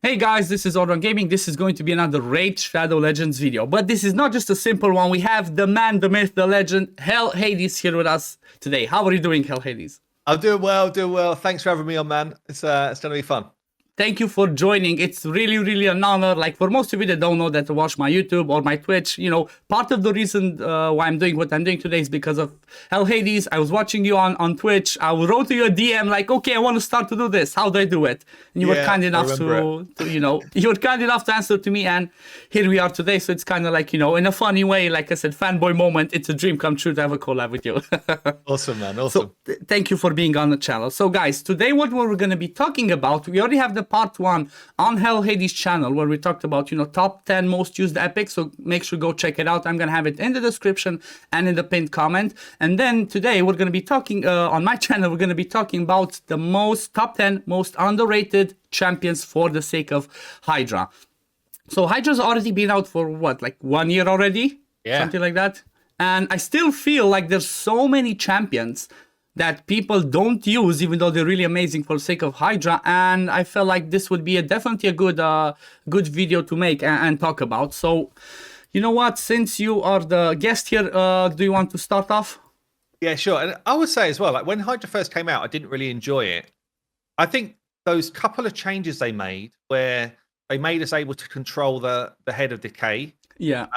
Hey guys, this is Ordon Gaming. This is going to be another Raid Shadow Legends video. But this is not just a simple one. We have the man, the myth, the legend, Hell Hades here with us today. How are you doing, Hell Hades? I'm doing well. Thanks for having me on, man. It's going to be fun. Thank you for joining. It's really an honor. Like for most of you that don't know that watch my YouTube or my Twitch, part of the reason why I'm doing what I'm doing today is because of Hell Hades. I was watching you on Twitch. I wrote to you a DM like, okay, I want to start to do this. How do I do it? And you were kind enough you were kind enough to answer to me, and here we are today. So it's kind of like, in a funny way, like I said, fanboy moment. It's a dream come true to have a collab with you. Awesome, man. Awesome. So thank you for being on the channel. So guys, today what we're going to be talking about, we already have the part 1 on Hell Hades channel where we talked about top 10 most used epics, so make sure go check it out. I'm gonna have it in the description and in the pinned comment. And then today we're gonna be talking on my channel, we're gonna be talking about the top 10 most underrated champions for the sake of Hydra. So Hydra's already been out for what, like 1 year already? Yeah, something like that. And I still feel like there's so many champions that people don't use, even though they're really amazing for the sake of Hydra. And I felt like this would be definitely a good video to make and talk about. So, you know what? Since you are the guest here, do you want to start off? Yeah, sure. And I would say as well, like when Hydra first came out, I didn't really enjoy it. I think those couple of changes they made, where they made us able to control the head of decay. Yeah.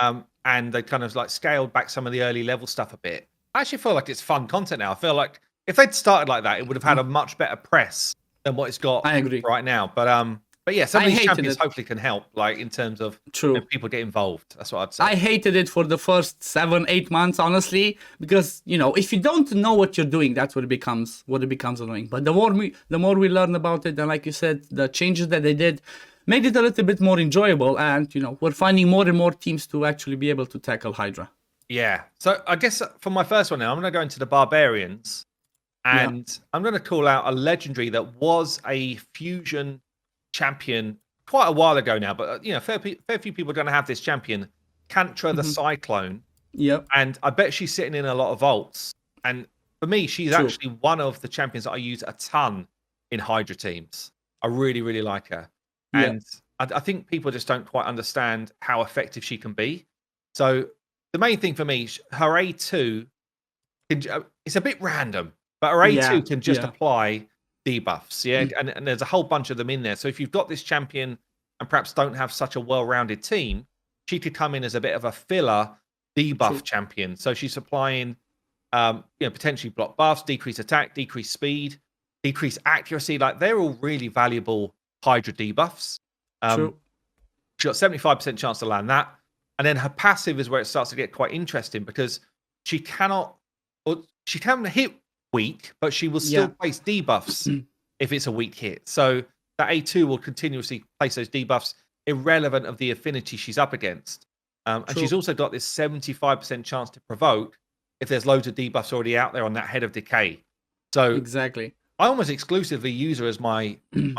And they kind of like scaled back some of the early level stuff a bit. I actually feel like it's fun content now. I feel like if they'd started like that, it would have had a much better press than what it's got right now. But yeah, some of these champions hopefully can help, like in terms of people get involved. That's what I'd say. I hated it for the first 7-8 months, honestly, because if you don't know what you're doing, that's what it becomes annoying. But the more we learn about it, and like you said, the changes that they did made it a little bit more enjoyable, and we're finding more and more teams to actually be able to tackle Hydra. Yeah. So I guess for my first one now, I'm going to go into the Barbarians. And I'm going to call out a legendary that was a fusion champion quite a while ago now, but fair few people are going to have this champion, Kantra the Cyclone. Yep. And I bet she's sitting in a lot of vaults. And for me, she's actually one of the champions that I use a ton in Hydra teams. I really like her. And I think people just don't quite understand how effective she can be. So the main thing for me, her A2, it's a bit random. But her A2 can just apply debuffs, and there's a whole bunch of them in there. So if you've got this champion and perhaps don't have such a well-rounded team, she could come in as a bit of a filler debuff champion. So she's applying, potentially block buffs, decrease attack, decrease speed, decrease accuracy. Like they're all really valuable Hydra debuffs. She's got 75% chance to land that, and then her passive is where it starts to get quite interesting because she can hit weak, but she will still place debuffs if it's a weak hit. So that A2 will continuously place those debuffs irrelevant of the affinity she's up against. And she's also got this 75% chance to provoke if there's loads of debuffs already out there on that head of decay. So exactly, I almost exclusively use her as my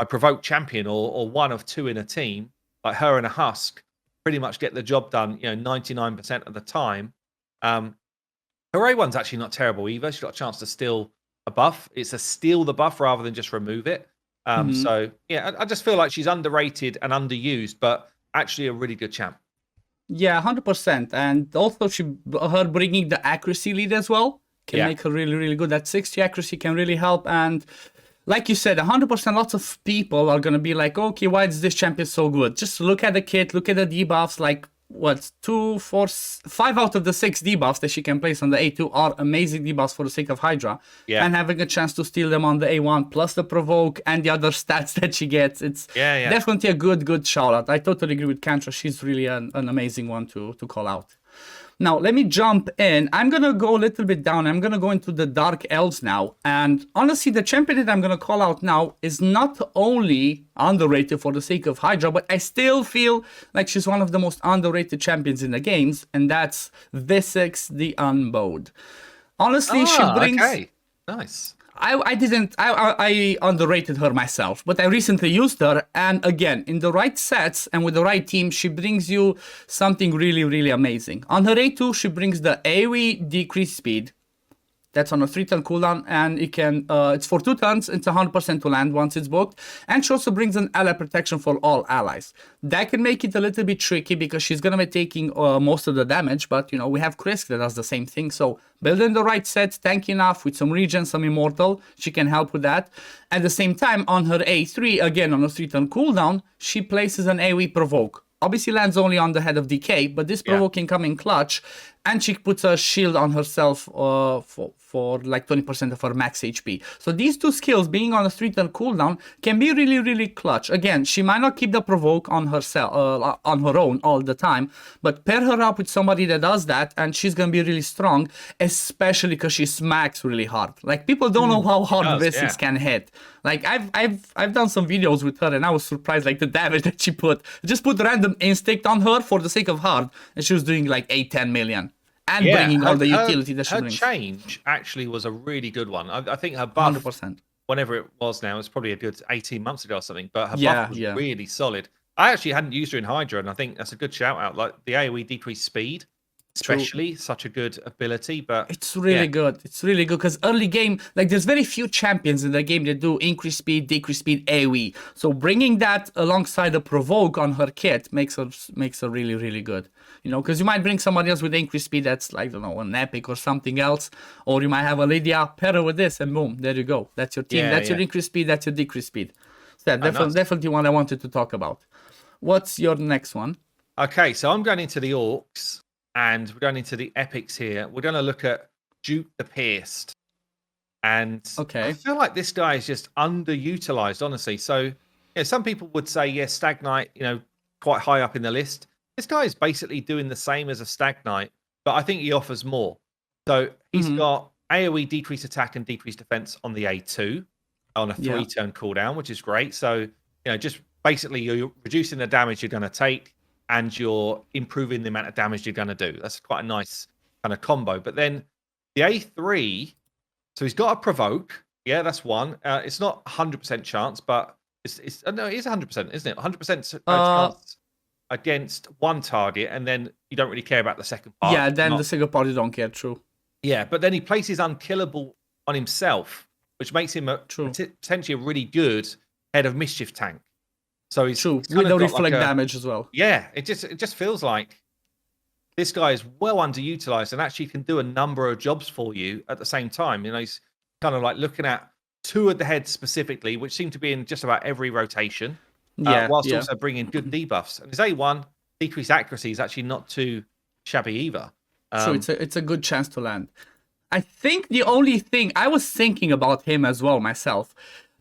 provoke champion or one of two in a team. Like her and a Husk pretty much get the job done, 99% of the time. Her A1's actually not terrible either. She's got a chance to steal a buff. It's a steal the buff rather than just remove it. So, yeah, I just feel like she's underrated and underused, but actually a really good champ. Yeah, 100%. And also her bringing the accuracy lead as well can make her really good. That 60 accuracy can really help. And like you said, 100%, lots of people are going to be like, okay, why is this champion so good? Just look at the kit, look at the debuffs, like, 5 out of the 6 debuffs that she can place on the A2 are amazing debuffs for the sake of Hydra. And having a chance to steal them on the A1 plus the provoke and the other stats that she gets, it's definitely a good shout out. I totally agree with Kantra. She's really an amazing one to call out. Now, let me jump in. I'm going to go a little bit down. I'm going to go into the Dark Elves now. And honestly, the champion that I'm going to call out now is not only underrated for the sake of Hydra, but I still feel like she's one of the most underrated champions in the games. And that's Visix the Unbowed. Honestly, she brings... Okay. Nice. I underrated her myself, but I recently used her, and again, in the right sets and with the right team, she brings you something really amazing. On her A2, she brings the AoE decrease speed, That's on a 3-turn cooldown, and it can it's for 2 turns. It's 100% to land once it's booked, and she also brings an ally protection for all allies. That can make it a little bit tricky because she's gonna be taking most of the damage, but you know, we have Krisk that does the same thing. So building the right set, tank enough with some regen, some immortal, she can help with that. At the same time, on her A3, again on a 3-turn cooldown, she places an AoE provoke. Obviously lands only on the head of DK, but this provoke can come in clutch, and she puts a shield on herself for like 20% of her max HP. So these two skills, being on a 3-turn cooldown, can be really, really clutch. Again, she might not keep the provoke on herself, on her own all the time, but pair her up with somebody that does that, and she's gonna be really strong, especially because she smacks really hard. Like, people don't know how hard Basics can hit. Like, I've done some videos with her, and I was surprised, like, the damage that she put. Just put random instinct on her for the sake of hard, and she was doing like 8-10 million. And bringing all the utility that she brings. Her change actually was a really good one. I think her buff, 100%. whenever it was now, it's probably a good 18 months ago or something, but her buff was really solid. I actually hadn't used her in Hydra, and I think that's a good shout out. Like, the AoE decreased speed, especially, such a good ability, but it's really good. It's really good because early game, like, there's very few champions in the game that do increase speed, decrease speed, AoE. So bringing that alongside a provoke on her kit makes her really, really good. You know, because you might bring somebody else with increased speed that's, like, I don't know, an epic or something else, or you might have a Lydia pair her with this, and boom, there you go. That's your team. That's your increased speed. That's your decreased speed. So definitely one I wanted to talk about. What's your next one? Okay, so I'm going into the Orcs, and we're going into the epics here. We're going to look at Duke the Pierced. And I feel like this guy is just underutilized, honestly. So, some people would say, Stag Knight, quite high up in the list. This guy is basically doing the same as a Stag Knight, but I think he offers more. So he's got AoE decreased attack and decreased defense on the A2 on a 3-turn cooldown, which is great. So, just basically you're reducing the damage you're going to take, and you're improving the amount of damage you're going to do. That's quite a nice kind of combo. But then the A3, so he's got a provoke. Yeah, that's one. It's not 100% chance, but no, it is 100%, isn't it? 100% chance against one target, and then you don't really care about the second part. Yeah, then the second part you don't care, true. Yeah, but then he places unkillable on himself, which makes him potentially a really good head of mischief tank. So he's with the reflect damage as well. Yeah, it just feels like this guy is well underutilized and actually can do a number of jobs for you at the same time. He's kind of like looking at 2 at the head specifically, which seem to be in just about every rotation. Whilst also bringing good debuffs. And his A1 decreased accuracy is actually not too shabby either. So it's a good chance to land. I think the only thing I was thinking about him as well myself,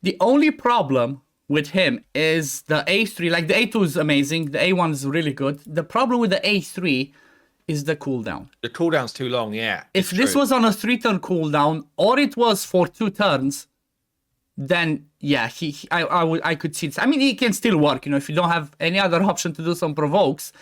the only problem with him is the A3. Like, the A2 is amazing, the A1 is really good. The problem with the A3 is the cooldown. The cooldown's too long, yeah. If this was on a 3-turn cooldown, or it was for 2 turns, then I could see it. I mean, it can still work. If you don't have any other option to do some provokes,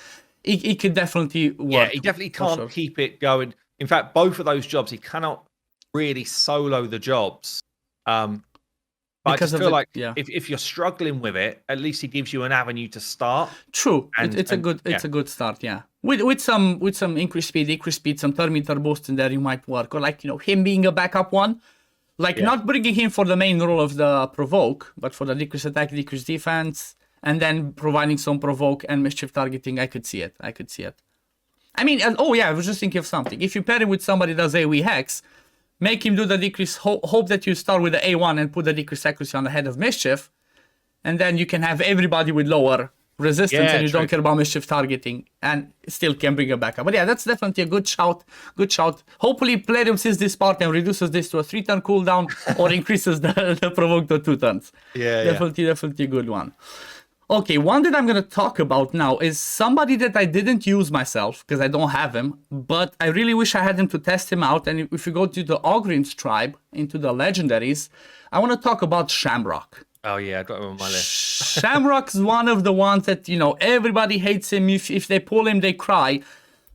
it could definitely work. Yeah, he definitely can't keep it going. In fact, both of those jobs, he cannot really solo the jobs. But I just feel like if you're struggling with it, at least he gives you an avenue to start. True, it's a good start. Yeah, with some increased speed, some turn meter boost in there, you might work. Or like him being a backup one. Not bringing him for the main role of the provoke, but for the decreased attack, decreased defense, and then providing some provoke and mischief targeting. I could see it. I mean, I was just thinking of something. If you pair him with somebody that does AoE Hex, make him do the decrease, hope that you start with the A1 and put the decreased accuracy on the head of mischief, and then you can have everybody with lower resistance and you don't care about mischief targeting and still can bring it back up. But that's definitely a good shout. Hopefully Plarium sees this part and reduces this to a 3-turn cooldown or increases the provoke to 2 turns. Definitely a good one. Okay, one that I'm going to talk about now is somebody that I didn't use myself because I don't have him, but I really wish I had him to test him out. And if you go to the Ogrim's tribe, into the legendaries, I want to talk about Shamrock. Oh yeah, I got him on my list. Shamrock's one of the ones that, everybody hates him. If they pull him, they cry.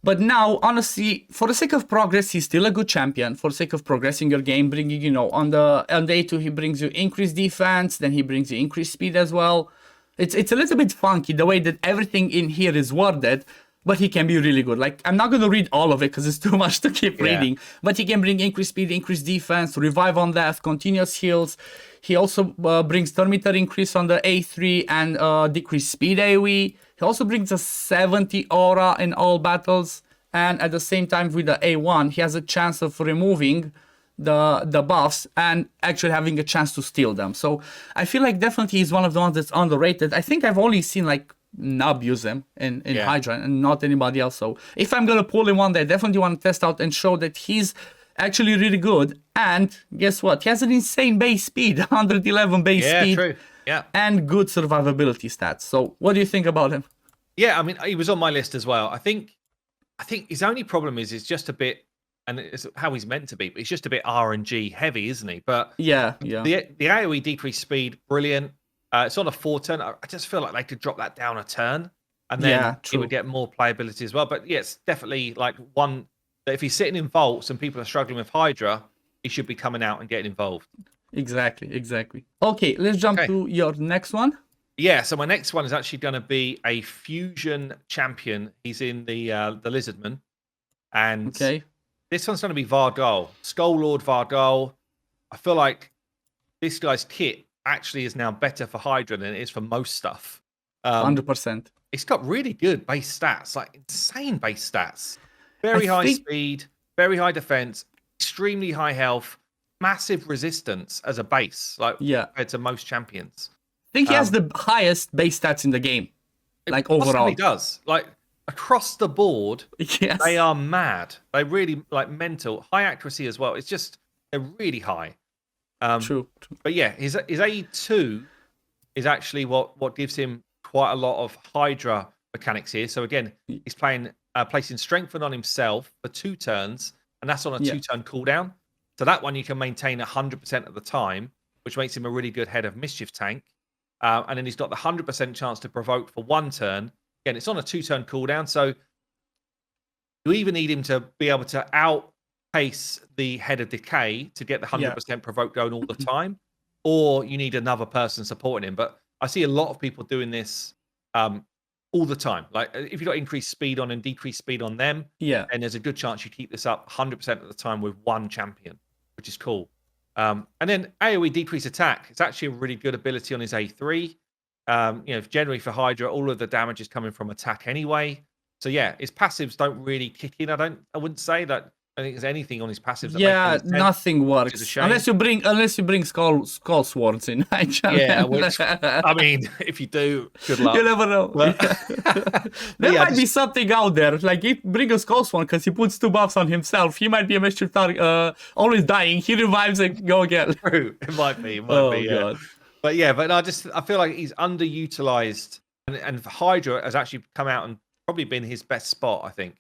But now, honestly, for the sake of progress, he's still a good champion. For the sake of progressing your game, bringing, on the A2, he brings you increased defense, then he brings you increased speed as well. It's a little bit funky, the way that everything in here is worded. but he can be really good. Like, I'm not going to read all of it because it's too much to keep reading, but he can bring increased speed, increased defense, revive on death, continuous heals. He also brings turn meter increase on the A3 and decreased speed AoE. He also brings a 70 aura in all battles, and at the same time with the A1, he has a chance of removing the buffs and actually having a chance to steal them. So I feel like definitely he's one of the ones that's underrated. I think I've only seen like Nub use him in Hydra and not anybody else. So if I'm gonna pull him one day, I definitely want to test out and show that he's actually really good. And guess what? He has an insane base speed, 111 base speed. Yeah, true. Yeah. And good survivability stats. So what do you think about him? Yeah, I mean, he was on my list as well. I think his only problem is just a bit, and it's how he's meant to be, but he's just a bit RNG heavy, isn't he? But yeah. The AoE decreased speed, brilliant. It's on a 4 turn. I just feel like they could drop that down a turn, and then he would get more playability as well. But yeah, it's definitely like one that if he's sitting in vaults and people are struggling with Hydra, he should be coming out and getting involved. Exactly. Okay, let's jump to your next one. Yeah, so my next one is actually going to be a fusion champion. He's in the Lizardman, and this one's going to be Vargal, Skull Lord Vargal. I feel like this guy's kit actually is now better for Hydra than it is for most stuff. 100%. It's got really good base stats, like insane base stats. Very high speed, very high defense, extremely high health, massive resistance as a base, like compared to most champions. I think he has the highest base stats in the game, like overall. He does. Like across the board, they are mad. They really like mental, high accuracy as well. It's just they're really high. True. But yeah, his A2 is actually what gives him quite a lot of Hydra mechanics here. So again, he's placing Strengthen on himself for 2 turns, and that's on a 2-turn cooldown. So that one you can maintain 100% of the time, which makes him a really good head of Mischief tank. And then he's got the 100% chance to provoke for 1 turn. Again, it's on a 2-turn cooldown, so you even need him to be able to outpace the head of Decay to get the 100% provoke going all the time, or you need another person supporting him. But I see a lot of people doing this all the time. Like if you've got increased speed on and decreased speed on them, and there's a good chance you keep this up 100% of the time with 1 champion, which is cool. And then AoE decrease attack. It's actually a really good ability on his A3. Generally for Hydra, all of the damage is coming from attack anyway. So yeah, his passives don't really kick in. I wouldn't say that. I think there's anything on his passives. That nothing works unless you bring skull swords in. Which I mean, if you do, good luck. You never know. There might be something out there. Like if bring a skull sword because he puts 2 buffs on himself, he might be a mischief target. Always dying. He revives and go again. True. It might be. God. But yeah, I feel like he's underutilized, and Hydra has actually come out and probably been his best spot, I think.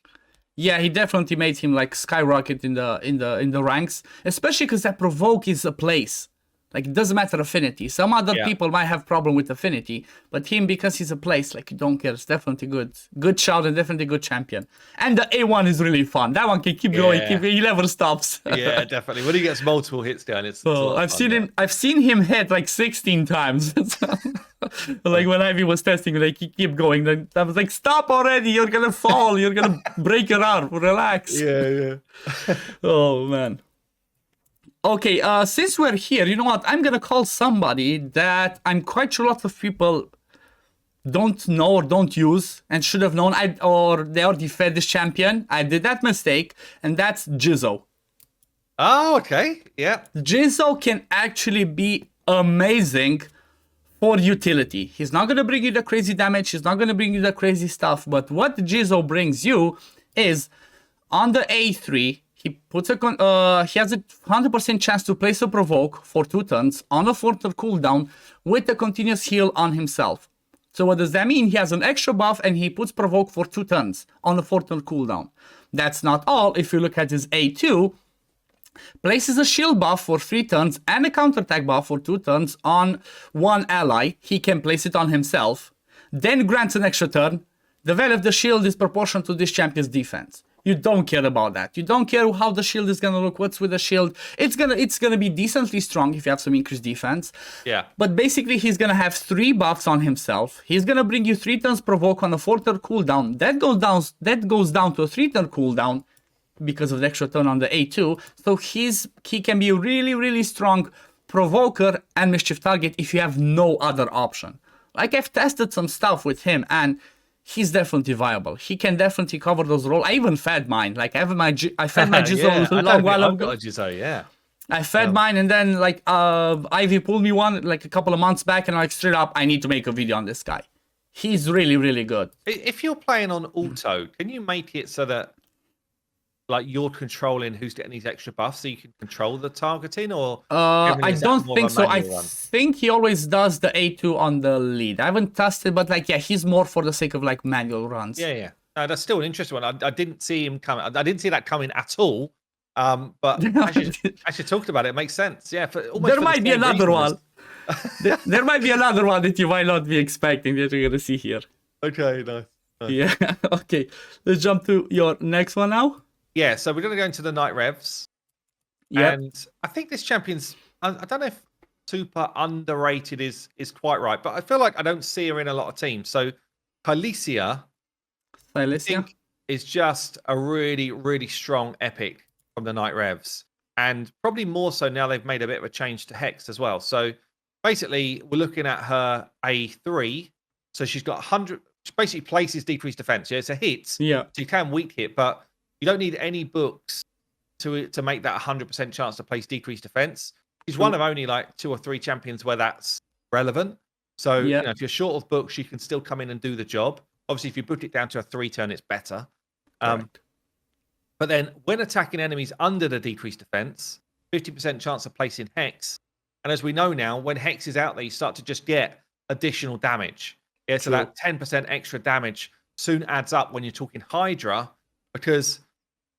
Yeah, he definitely made him like skyrocket in the ranks, especially because that provoke is a place. Like it doesn't matter affinity. Some other people might have problem with affinity, but him, because he's a place, like you don't care. It's definitely good shout and definitely good champion. And the A1 is really fun. That one can keep going. He never stops. Yeah, definitely. When he gets multiple hits down, it's I've seen him hit like 16 times. Like when Ivy was testing, like he keep going. Then I was like, stop already! You're gonna fall. You're gonna break your arm. Relax. Yeah. Oh man. Okay, since we're here, you know what? I'm gonna call somebody that I'm quite sure lots of people don't know or don't use and should have known. They already fed this champion. I did that mistake, and that's Jizzo. Oh, okay. Yeah. Jizzo can actually be amazing for utility. He's not gonna bring you the crazy damage. He's not gonna bring you the crazy stuff. But what Jizzo brings you is on the A3. He puts he has a 100% chance to place a provoke for 2 turns on a 4-turn cooldown with a continuous heal on himself. So what does that mean? He has an extra buff and he puts provoke for 2 turns on a 4-turn cooldown. That's not all. If you look at his A2, places a shield buff for 3 turns and a counterattack buff for 2 turns on 1 ally. He can place it on himself. Then grants an extra turn. The value of the shield is proportional to this champion's defense. You don't care about that. You don't care how the shield is gonna look, what's with the shield. It's gonna be decently strong if you have some increased defense. Yeah. But basically he's gonna have 3 buffs on himself. He's gonna bring you 3 turns provoke on a 4-turn cooldown. That goes down to a 3-turn cooldown because of the extra turn on the A2. So he can be a really, really strong provoker and mischief target if you have no other option. Like, I've tested some stuff with him and he's definitely viable. He can definitely cover those roles. I even fed mine. Like, I fed my Jizo a long while ago. I fed mine, and then like Ivy pulled me one like a couple of months back, and I'm like, straight up, I need to make a video on this guy. He's really, really good. If you're playing on auto, can you make it so that like you're controlling who's getting these extra buffs, so you can control the targeting? Or I don't think so. I think he always does the A2 on the lead. I haven't tested, but like, yeah, he's more for the sake of like manual runs. Yeah. No, that's still an interesting one. I didn't see him coming. I didn't see that coming at all. But as you talked about it, it makes sense. Yeah, there might be another one. There might be another one that you might not be expecting that you're gonna see here. Okay, nice. Yeah. Okay, let's jump to your next one now. Yeah, so we're gonna go into the Night Revs. Yeah, and I think this champion's. I don't know if super underrated is quite right, but I feel like I don't see her in a lot of teams. So Hylicia is just a really, really strong epic from the Night Revs, and probably more so now they've made a bit of a change to Hex as well. So basically, we're looking at her A3. So she's got 100. She basically places decreased defense. Yeah, it's a hit. Yeah. So you can weak hit, but you don't need any books to make that 100% chance to place decreased defense. She's one of only like 2 or 3 champions where that's relevant. So you know, if you're short of books, you can still come in and do the job. Obviously, if you book it down to a 3-turn, it's better. But then when attacking enemies under the decreased defense, 50% chance of placing Hex. And as we know now, when Hex is out there, you start to just get additional damage. Yeah, so that 10% extra damage soon adds up when you're talking Hydra, because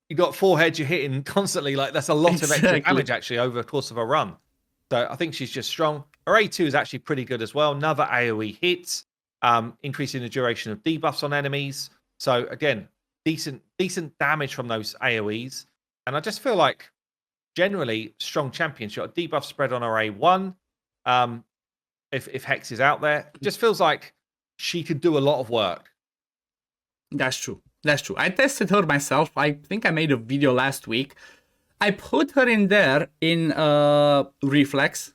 you got 4 heads you're hitting constantly. Like, that's a lot of extra damage actually over the course of a run. So I think she's just strong. Her A2 is actually pretty good as well. Another AoE hit, increasing the duration of debuffs on enemies. So again, decent damage from those AoEs. And I just feel like generally strong champion. She's got a debuff spread on her A1. If Hex is out there, it just feels like she could do a lot of work. That's true. I tested her myself. I think I made a video last week. I put her in there in Reflex.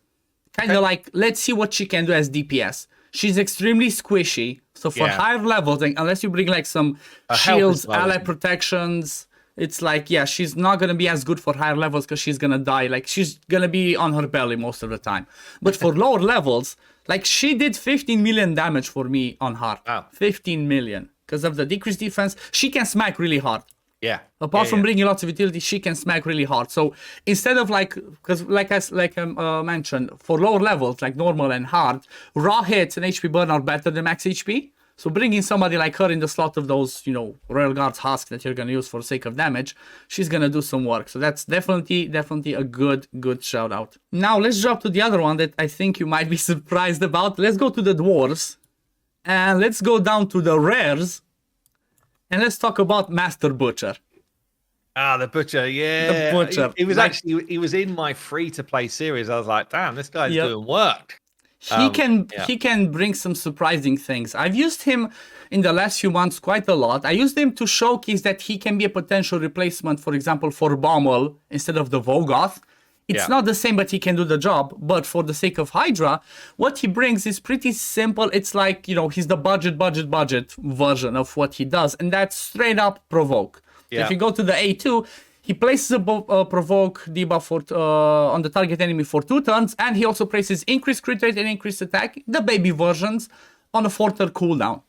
Kind of like, let's see what she can do as DPS. She's extremely squishy. So for higher levels, like, unless you bring like some shields, ally protections, it's like, yeah, she's not going to be as good for higher levels because she's going to die. Like, she's going to be on her belly most of the time. But for lower levels, like, she did 15 million damage for me on her. Wow. 15 million. Because of the decreased defense, she can smack really hard. Yeah. Apart from bringing lots of utility, she can smack really hard. So instead of like, because like I mentioned, for lower levels, like normal and hard, raw hits and HP burn are better than max HP. So bringing somebody like her in the slot of those, you know, Royal Guards husks that you're going to use for the sake of damage, she's going to do some work. So that's definitely a good shout out. Now let's jump to the other one that I think you might be surprised about. Let's go to the dwarves. And let's go down to the rares. And let's talk about Master Butcher. Ah, the Butcher, yeah. The Butcher. He was actually, he was in my free-to-play series. I was like, damn, this guy's doing work. He can bring some surprising things. I've used him in the last few months quite a lot. I used him to showcase that he can be a potential replacement, for example, for Bommel instead of the Vogoth. It's not the same, but he can do the job. But for the sake of Hydra, what he brings is pretty simple. It's like, you know, he's the budget version of what he does. And that's straight up provoke. Yeah. If you go to the A2, he places a provoke debuff on the target enemy for 2 turns. And he also places increased crit rate and increased attack, the baby versions, on a 4-turn cooldown.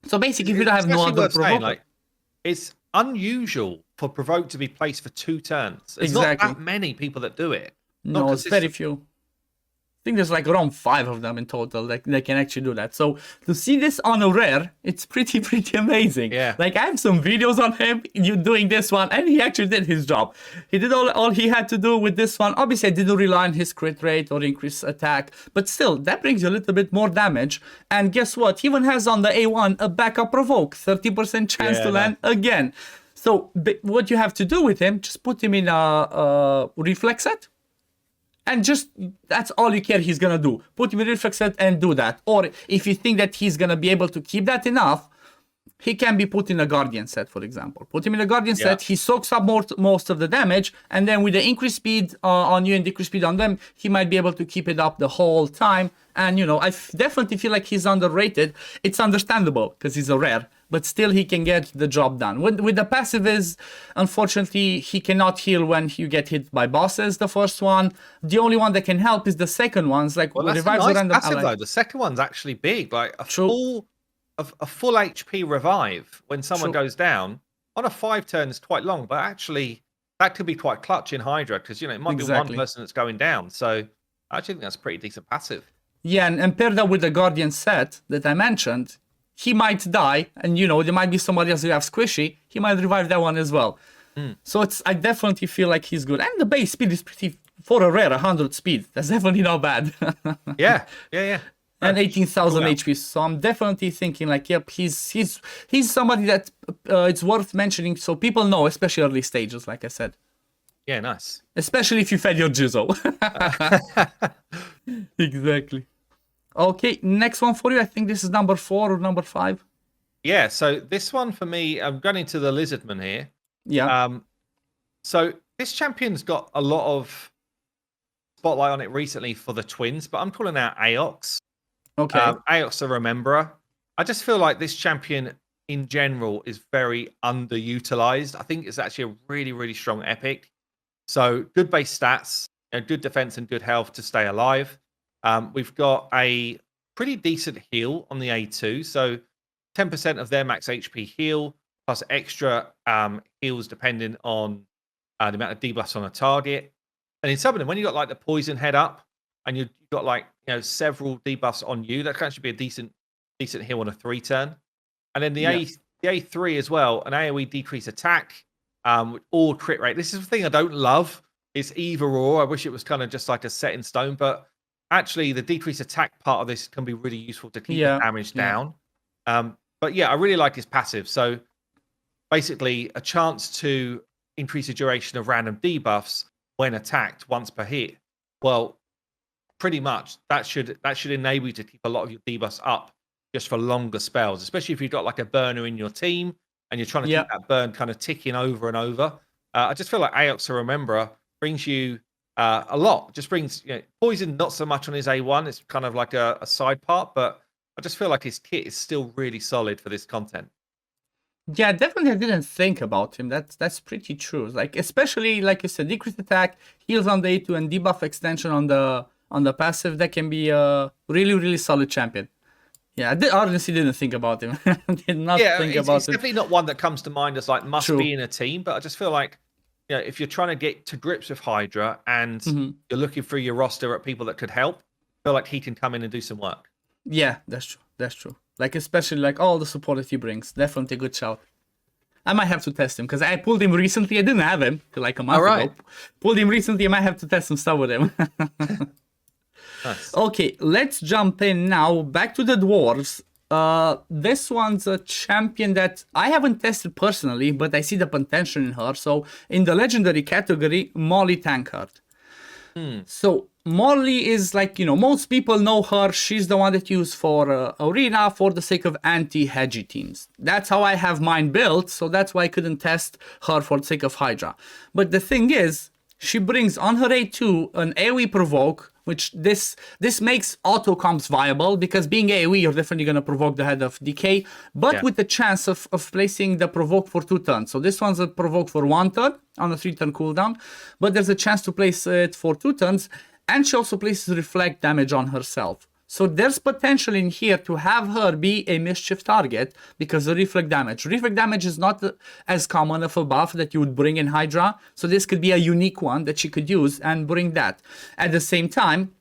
So basically, if you don't have no other provoke... It's unusual for provoke to be placed for 2 turns. There's not that many people that do it. No, it's very few. I think there's like around 5 of them in total that they can actually do that. So to see this on a rare, it's pretty amazing. Yeah. Like, I have some videos on him doing this one, and he actually did his job. He did all he had to do with this one. Obviously, I didn't rely on his crit rate or increased attack, but still, that brings you a little bit more damage. And guess what? He even has on the A1 a backup provoke, 30% chance to land again. So what you have to do with him, just put him in a reflex set. And just, that's all you care he's gonna do. Put him in reflex set and do that. Or if you think that he's gonna be able to keep that enough, he can be put in a Guardian set, for example. Put him in a Guardian set, he soaks up most of the damage, and then with the increased speed on you and decreased speed on them, he might be able to keep it up the whole time. And, you know, I definitely feel like he's underrated. It's understandable, because he's a rare, but still he can get the job done. With the passive is, unfortunately, he cannot heal when you get hit by bosses, the first one. The only one that can help is the second one's, like, well, that's revives a nice random passive, though. The second one's actually big, like a full HP revive when someone goes down on a 5 turn is quite long, but actually that could be quite clutch in Hydra because, you know, it might be one person that's going down. So I actually think that's pretty decent passive. Yeah, and paired up with the Guardian set that I mentioned, he might die, and, you know, there might be somebody else who have Squishy, he might revive that one as well. So I definitely feel like he's good. And the base speed is pretty, for a rare, 100 speed. That's definitely not bad. Yeah. And 18,000 HP. So I'm definitely thinking like, yep, he's somebody that it's worth mentioning so people know, especially early stages, like I said. Yeah, nice. Especially if you fed your Jizzle. Exactly. Okay, next one for you. I think this is number 4 or number 5. Yeah, so this one for me, I'm going into the Lizardman here. Yeah. So this champion's got a lot of spotlight on it recently for the twins, but I'm calling out Aox. Okay. Aox the Rememberer. I just feel like this champion in general is very underutilized. I think it's actually a really, really strong epic. So good base stats, good defense and good health to stay alive. We've got a pretty decent heal on the A2. So 10% of their max HP heal, plus extra heals depending on the amount of debuffs on a target. And in some of them, when you got like the poison head up, and you've got like, you know, several debuffs on you, that can actually be a decent heal on a 3 turn. And then the A3 as well, an AoE decrease attack, or crit rate. This is the thing I don't love. It's either or. I wish it was kind of just like a set in stone, but actually the decrease attack part of this can be really useful to keep the damage down. But yeah, I really like his passive. So basically a chance to increase the duration of random debuffs when attacked once per hit. Well, pretty much that should enable you to keep a lot of your debuffs up just for longer spells, especially if you've got like a burner in your team and you're trying to keep that burn kind of ticking over and over. I just feel like Aox the Rememberer brings you a lot. Just brings, you know, poison not so much on his A1. It's kind of like a side part, but I just feel like his kit is still really solid for this content. Yeah, definitely I didn't think about him. That's pretty true. Like, especially like you said, decreased attack, heals on the A2 and debuff extension on the passive, that can be a really, really solid champion. Yeah, I honestly didn't think about him. Did not think about it's definitely not one that comes to mind as like must be in a team, but I just feel like, you know, if you're trying to get to grips with Hydra and you're looking through your roster at people that could help, I feel like he can come in and do some work. Yeah, that's true. That's true. Like, especially like all the support that he brings. Definitely a good shout. I might have to test him because I pulled him recently. I didn't have him like a month ago. Pulled him recently. I might have to test some stuff with him. Nice. Okay, let's jump in now. Back to the dwarves. This one's a champion that I haven't tested personally, but I see the potential in her. So in the legendary category, Molly Tankard. So Molly is like, you know, most people know her. She's the one that you use for Arena for the sake of anti-hedgy teams. That's how I have mine built. So that's why I couldn't test her for the sake of Hydra. But the thing is, she brings on her A2 an AoE provoke, which this makes auto comps viable because being AoE, you're definitely going to provoke the head of DK, but with the chance of placing the provoke for 2 turns. So this one's a provoke for 1 turn on a 3-turn cooldown, but there's a chance to place it for 2 turns, and she also places reflect damage on herself. So there's potential in here to have her be a mischief target because of reflect damage. Reflect damage is not as common of a buff that you would bring in Hydra. So this could be a unique one that she could use and bring that. At the same time,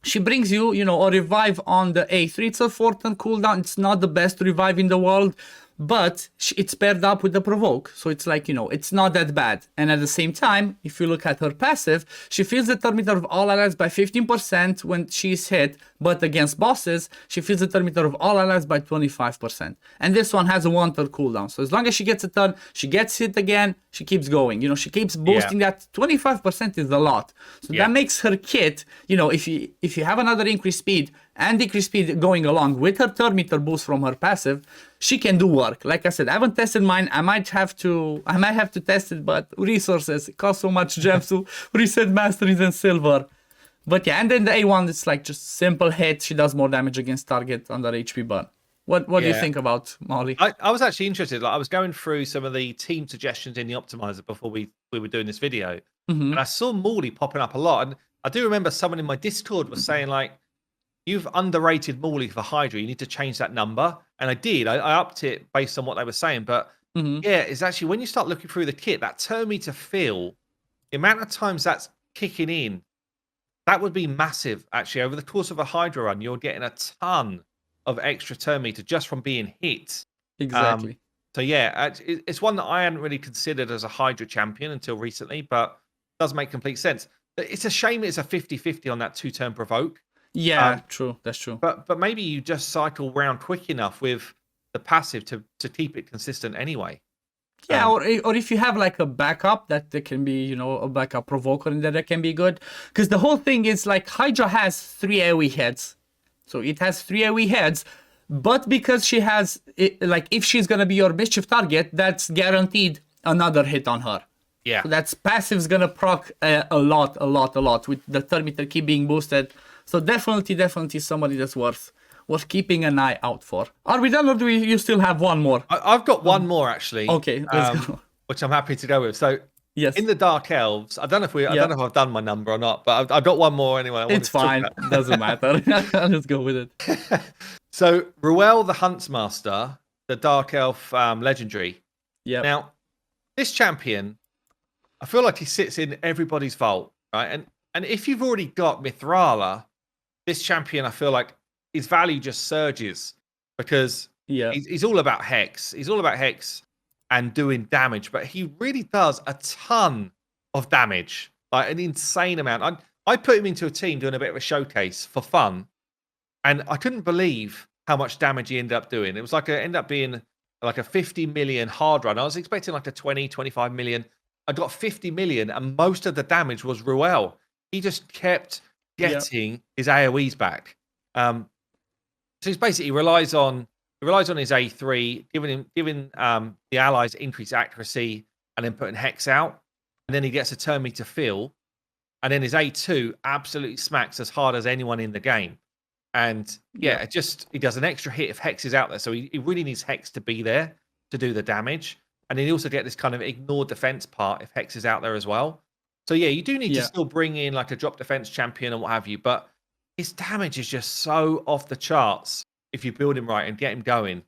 she brings you, you know, a revive on the A3. It's a 4-turn cooldown. It's not the best revive in the world, but it's paired up with the provoke. So it's like, you know, it's not that bad. And at the same time, if you look at her passive, she fills the thermometer of all allies by 15% when she's hit But against bosses, she fills the turn meter of all allies by 25%. And this one has a 1-turn cooldown. So as long as she gets a turn, she gets hit again, she keeps going. You know, she keeps boosting that. 25% is a lot. So that makes her kit, you know, if you have another increased speed and decreased speed going along with her turn meter boost from her passive, she can do work. Like I said, I haven't tested mine. I might have to test it, but resources, it costs so much gems to reset masteries and silver. But yeah, and then the A1, it's like just simple hit. She does more damage against target under HP burn. What do you think about Molly? I was actually interested. Like, I was going through some of the team suggestions in the optimizer before we were doing this video, and I saw Morley popping up a lot. And I do remember someone in my Discord was saying, like, you've underrated Morley for Hydra. You need to change that number. And I did. I upped it based on what they were saying. But yeah, it's actually when you start looking through the kit, that turn meter fill, the amount of times that's kicking in, that would be massive, actually. Over the course of a Hydra run, you're getting a ton of extra turn meter just from being hit. Exactly. So, yeah, it's one that I hadn't really considered as a Hydra champion until recently, but it does make complete sense. It's a shame it's a 50-50 on that 2-turn provoke. Yeah, true. That's true. But maybe you just cycle round quick enough with the passive to keep it consistent anyway. Yeah, or if you have like a backup that there can be, you know, a backup provoker in there that can be good. Because the whole thing is like Hydra has 3 AoE heads. So it has 3 AoE heads. But because she has, like, if she's going to be your mischief target, that's guaranteed another hit on her. Yeah. So that's passive's going to proc a lot with the turn meter keep being boosted. So definitely somebody that's worth keeping an eye out for. Are we done, or do you still have one more? I've got one more, actually. Okay, let's go. Which I'm happy to go with. So, yes, in the Dark Elves, I don't know if I've done my number or not, but I've got one more anyway. It's fine. Doesn't matter. Let's go with it. So, Ruel the Huntsmaster, the Dark Elf legendary. Yeah. Now, this champion, I feel like he sits in everybody's vault, right? And if you've already got Mithrala, this champion, I feel like his value just surges because he's all about Hex. He's all about Hex and doing damage, but he really does a ton of damage, like an insane amount. I put him into a team doing a bit of a showcase for fun, and I couldn't believe how much damage he ended up doing. It was like ended up being like a 50 million hard run. I was expecting like a 20, 25 million. I got 50 million, and most of the damage was Ruel. He just kept getting his AoEs back. So he's basically relies on his A3, giving the allies increased accuracy, and then putting Hex out, and then he gets a turn meter fill, and then his A2 absolutely smacks as hard as anyone in the game. And it just he does an extra hit if Hex is out there, so he really needs Hex to be there to do the damage, and then you also get this kind of ignored defense part if Hex is out there as well. So yeah, you do need to still bring in like a drop defense champion and what have you, but his damage is just so off the charts if you build him right and get him going.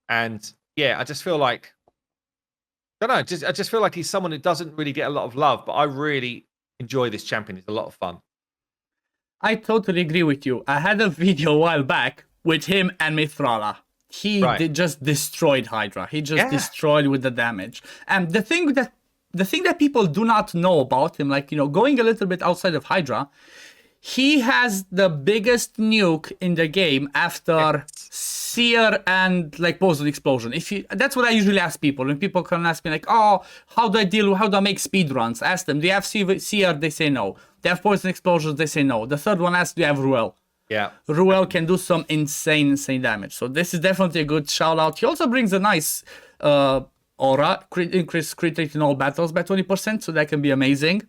And yeah, I just feel like, I don't know, I just feel like he's someone who doesn't really get a lot of love, but I really enjoy this champion. It's a lot of fun. I totally agree with you. I had a video a while back with him and Mithrala. He just destroyed Hydra. He just destroyed with the damage. And the thing that people do not know about him, like, you know, going a little bit outside of Hydra, he has the biggest nuke in the game after Seer and like Poison Explosion. That's what I usually ask people. When people come and ask me like, oh, how do I make speedruns? Ask them, do you have Seer? They say no. They have Poison Explosions? They say no. The third one asks, do you have Ruel? Yeah. Ruel can do some insane damage. So this is definitely a good shout out. He also brings a nice aura, increase crit rate in all battles by 20%, so that can be amazing.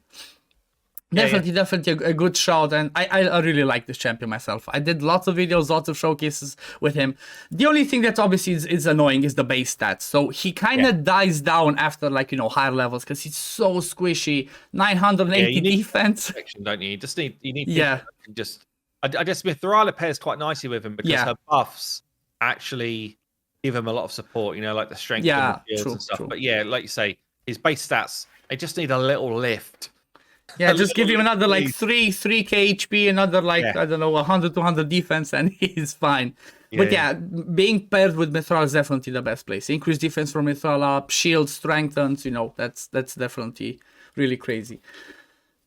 Definitely a good shout, and I really like this champion myself. I did lots of videos, lots of showcases with him. The only thing that obviously is annoying is the base stats. So he kind of dies down after, like, you know, higher levels because he's so squishy. 980 defense. Protection, don't you? You need just. I guess Mithrala pairs quite nicely with him because her buffs actually give him a lot of support. You know, like the strength and the shields and stuff. True. But yeah, like you say, his base stats they just need a little lift. Yeah, just give him another like 3k HP, another like I don't know 100 200 defense, and he's fine. But being paired with Mithrala is definitely the best place. Increased defense from Mithrala, shield strengthens. You know, that's definitely really crazy.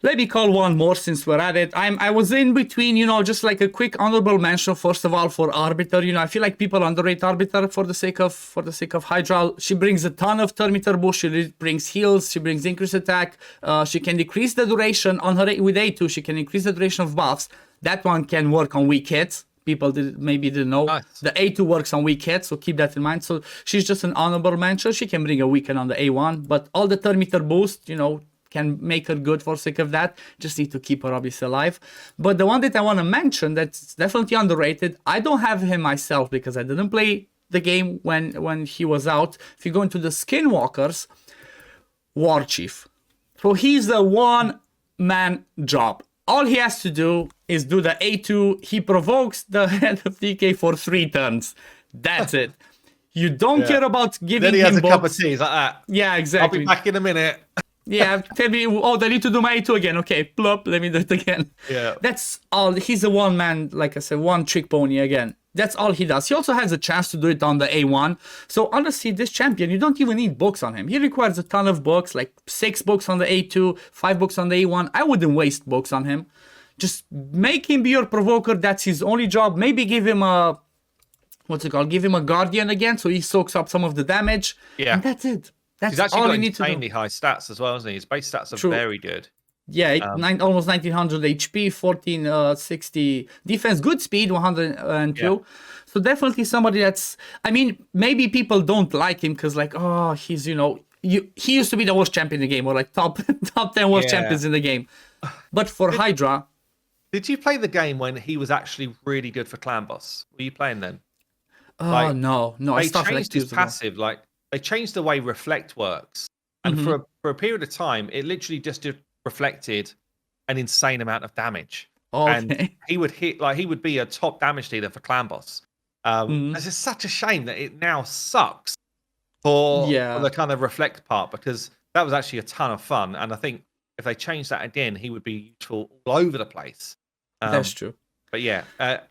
Let me call one more since we're at it. I was in between, just like a quick honorable mention. First of all, for Arbiter, I feel like people underrate Arbiter for the sake of Hydra. She brings a ton of turn meter boost. She brings heals. She brings increased attack. She can decrease the duration on her with A2. She can increase the duration of buffs. That one can work on weak hits. People maybe didn't know. Nice. The A2 works on weak hits, so keep that in mind. So she's just an honorable mention. She can bring a weaken on the A1, but all the turn meter boost, can make her good for sake of that. Just need to keep her obviously alive. But the one that I want to mention that's definitely underrated, I don't have him myself because I didn't play the game when he was out. If you go into the Skinwalkers, War Chief. So he's the one-man job. All he has to do is do the A2. He provokes the head of DK for 3 turns. That's it. You don't care about giving him. Then he has a cup of tea. He's like that. Yeah, exactly. I'll be back in a minute. Yeah, tell me, I need to do my A2 again. Okay, plop, let me do it again. Yeah. That's all. He's a one-man, like I said, one-trick pony again. That's all he does. He also has a chance to do it on the A1. So honestly, this champion, you don't even need books on him. He requires a ton of books, like 6 books on the A2, 5 books on the A1. I wouldn't waste books on him. Just make him be your provoker. That's his only job. Maybe give him a, give him a guardian again so he soaks up some of the damage. Yeah. And that's it. That's He's actually all got you need to do. insanely high stats as well, isn't he? His base stats are very good. Yeah, almost 1900 HP, 1460 defense, good speed, 102. Yeah. So definitely somebody that's, maybe people don't like him because he's, he used to be the worst champion in the game, or like top 10 worst champions in the game. But for Hydra. Did you play the game when he was actually really good for Clan Boss? Were you playing then? Oh, no. They changed his passive, they changed the way Reflect works. And for a period of time, it literally just reflected an insane amount of damage. Okay. And he would hit, he would be a top damage dealer for Clan Boss. It's just such a shame that it now sucks for the kind of Reflect part, because that was actually a ton of fun. And I think if they changed that again, he would be useful all over the place. That's true. But yeah,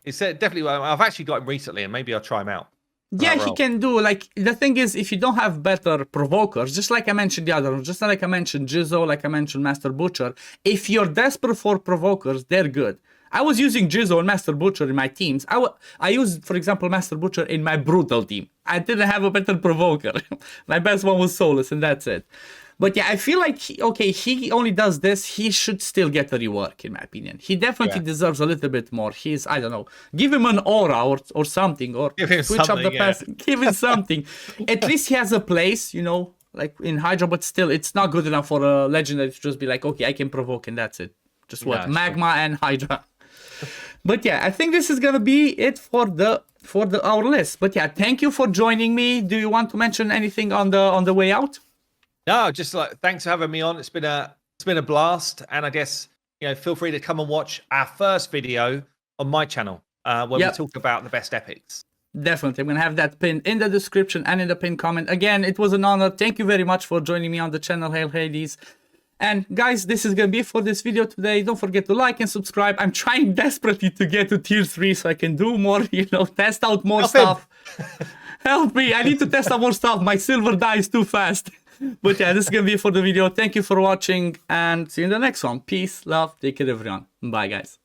it's definitely, I've actually got him recently and maybe I'll try him out. Yeah, he can do, the thing is, if you don't have better provokers, just like I mentioned the other one, just like I mentioned Jizzo, like I mentioned Master Butcher, if you're desperate for provokers, they're good. I was using Jizzo and Master Butcher in my teams. I used, for example, Master Butcher in my Brutal team. I didn't have a better provoker. My best one was Solus, and that's it. But yeah, I feel like, he only does this. He should still get a rework, in my opinion. He definitely deserves a little bit more. He's, I don't know, give him an aura or something, or switch up the pass. Give him something. At least he has a place, like in Hydra, but still, it's not good enough for a legendary to just be like, okay, I can provoke, and that's it. Just what? Magma and Hydra. But yeah, I think this is gonna be it for our list. But yeah, thank you for joining me. Do you want to mention anything on the way out? No, just thanks for having me on. It's been a blast, and I guess feel free to come and watch our first video on my channel where we talk about the best epics. Definitely, I'm gonna have that pinned in the description and in the pinned comment. Again, it was an honor. Thank you very much for joining me on the channel, Hail Hades. And guys, this is gonna be it for this video today. Don't forget to like and subscribe. I'm trying desperately to get to tier 3 so I can do more, test out more stuff. Help me! I need to test out more stuff. My silver dies too fast. But yeah, this is gonna be it for the video. Thank you for watching, and see you in the next one. Peace, love, take care everyone. Bye guys.